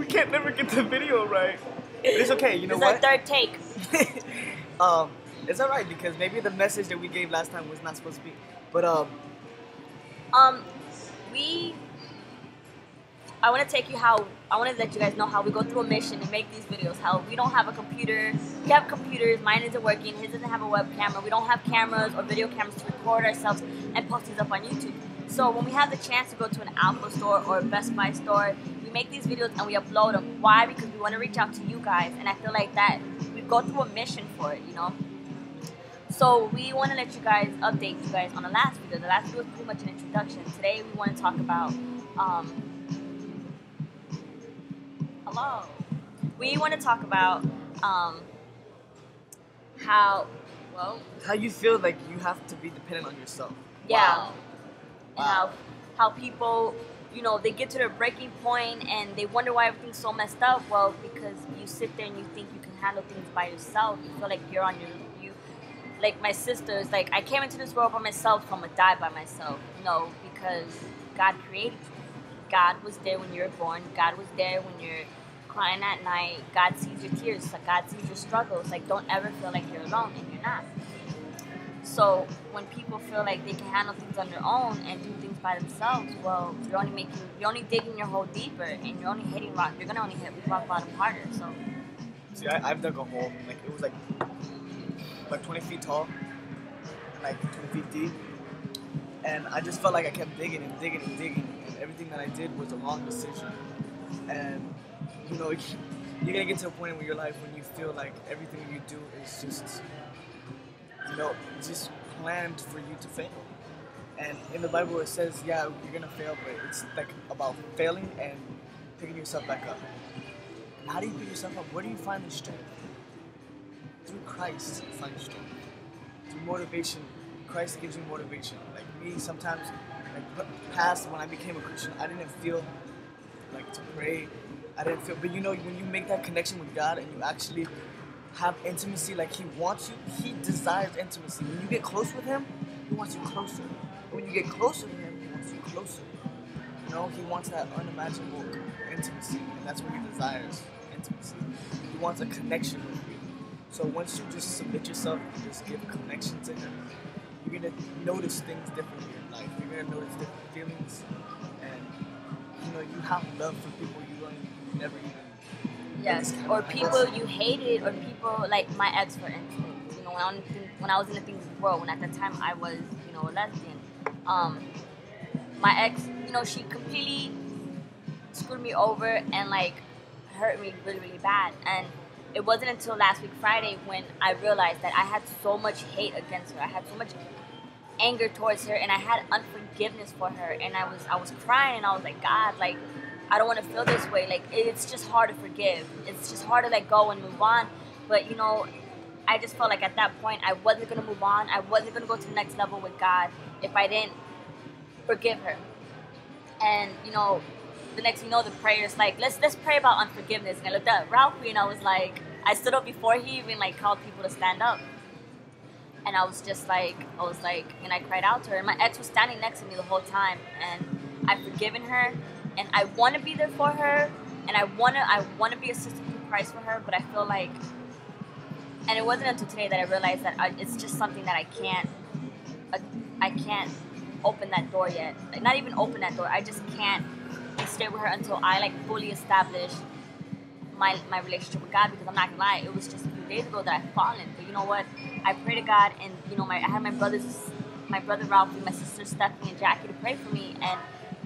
can't never get the video right. But it's okay. You know It's what? our third take. It's alright because maybe the message that we gave last time was not supposed to be. But I want to take you how, I want to let you guys know how we go through a mission to make these videos. How we don't have a computer. We have computers. Mine isn't working. His doesn't have a web camera. We don't have cameras or video cameras to record ourselves and post these up on YouTube. So when we have the chance to go to an Apple store or a Best Buy store, we make these videos and we upload them. Why? Because we want to reach out to you guys. And I feel like that we go through a mission for it, you know? So we want to let you guys, update you guys on the last video. The last video was pretty much an introduction. Today we want to talk about, hello. We want to talk about how you feel like you have to be dependent on yourself. yeah. Wow. And how people, you know, they get to their breaking point and they wonder why everything's so messed up. Well, because you sit there and you think you can handle things by yourself. You feel like you're on your, like my sisters, like I came into this world by myself, so I'm gonna die by myself. No, because God created you. God was there when you were born. God was there when you're crying at night. God sees your tears. God sees your struggles. Like, don't ever feel like you're alone, and you're not. So when people feel like they can handle things on their own and do things by themselves, well, you're only digging your hole deeper, and you're only hitting rock. You're gonna only hit rock bottom harder. So. See, I've dug a hole. Like it was like 20 feet tall, and like 20 feet deep, and I just felt like I kept digging and digging and digging, and everything that I did was a wrong decision. And you know, you're gonna get to a point in your life when you feel like everything you do is just, you know, just planned for you to fail. And in the Bible it says, yeah, you're gonna fail, but it's like about failing and picking yourself back up. And how do you pick yourself up? Where do you find the strength? Through Christ, you find strength. Through motivation, Christ gives you motivation. Like me, sometimes, like past when I became a Christian, I didn't feel like to pray. I didn't feel, but you know, when you make that connection with God and you actually have intimacy, like He wants you, He desires intimacy. When you get close with Him, He wants you closer. When you get closer to Him, He wants you closer. You know, He wants that unimaginable intimacy, and that's what He desires, intimacy. He wants a connection with you. So once you just submit yourself and just give a connection to Him, you're going to notice things differently in life. You're going to notice different feelings. And, you know, you have love for people you never even... Yes, or people you hated, or people like my ex, for instance. You know, when I was in the things of the world, when at the time I was, you know, a lesbian. My ex, you know, she completely screwed me over and, like, hurt me really, really bad. And it wasn't until last week Friday when I realized that I had so much hate against her. I had so much anger towards her, and I had unforgiveness for her. And I was crying, and I was like, God, like, I don't want to feel this way. Like, it's just hard to forgive. It's just hard to let go and move on. But, you know, I just felt like at that point I wasn't going to move on. I wasn't going to go to the next level with God if I didn't forgive her. And, you know, the next thing you know, the prayers, like, let's pray about unforgiveness. And I looked at Ralphie, and I was like, I stood up before he even, like, called people to stand up. And I was just like, and I cried out to her. And my ex was standing next to me the whole time. And I've forgiven her. And I want to be there for her, and I want to be a sister through Christ for her. But I feel like, and it wasn't until today that I realized that it's just something that I can't open that door yet. Like, not even open that door. I just can't stay with her until I, like, fully establish my relationship with God. Because I'm not gonna lie, it was just a few days ago that I fallen. But you know what? I pray to God, and you know, I had my brother Ralphie, my sister Stephanie, and Jackie to pray for me, and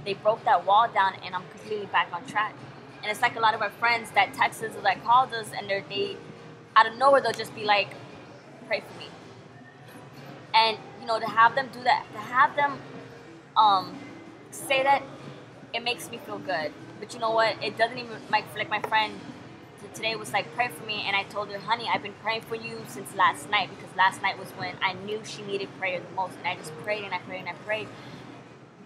they broke that wall down, and I'm completely back on track. And it's like a lot of our friends that text us or that called us, and they out of nowhere they'll just be like, pray for me. And you know, to have them do that, to have them say that, it makes me feel good. But you know what? It doesn't even, like my friend today was like, pray for me, and I told her, honey, I've been praying for you since last night, because last night was when I knew she needed prayer the most, and I just prayed and I prayed and I prayed.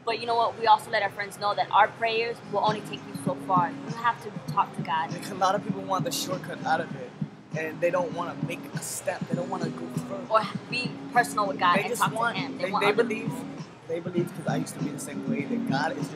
But you know what? We also let our friends know that our prayers will only take you so far. You have to talk to God. Like, a lot of people want the shortcut out of it, and they don't want to make a step. They don't want to go further. Or be personal with God and talk to Him. They believe, because I used to be the same way, that God is just